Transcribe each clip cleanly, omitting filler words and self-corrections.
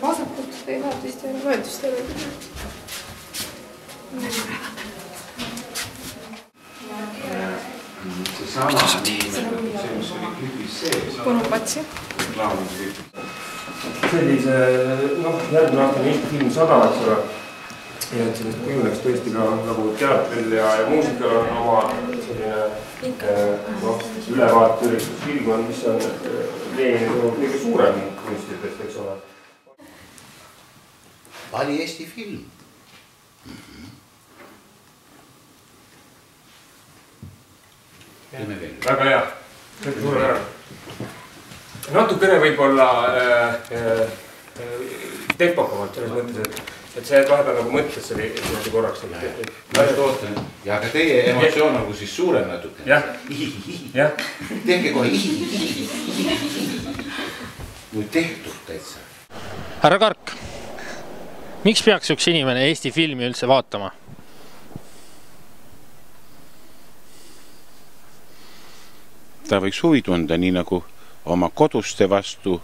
Vasakult ei vaatust ja võetust ei ole. Punupatsi. Sellise, järgmine aasta on Eesti film 100, eks ole. Ja et sellest kujuneks tõesti ka nagu teatril ja muusikal on oma selline ülevaateüritusfilm on, mis on Lenini kõige suurem kunstidest, eks ole. Vali Eesti film. Väga hea. Suure ära. Natukene võib-olla tempokamalt selles mõttes, et see vahepeal nagu mõttes oli korraks. Ja aga teie emotsioon on siis suurem natukene. Jah. Tehke kohe nüüd tehtud täitsa. Härra Kark, miks peaks üks inimene Eesti filmi üldse vaatama? Ta võiks huvi tunda, nii nagu oma koduste vastu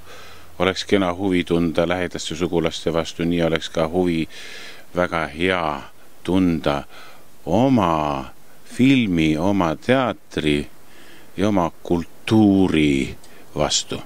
oleks kena huvi tunda lähedaste sugulaste vastu, nii oleks ka huvi väga hea tunda oma filmi, oma teatri ja oma kultuuri vastu.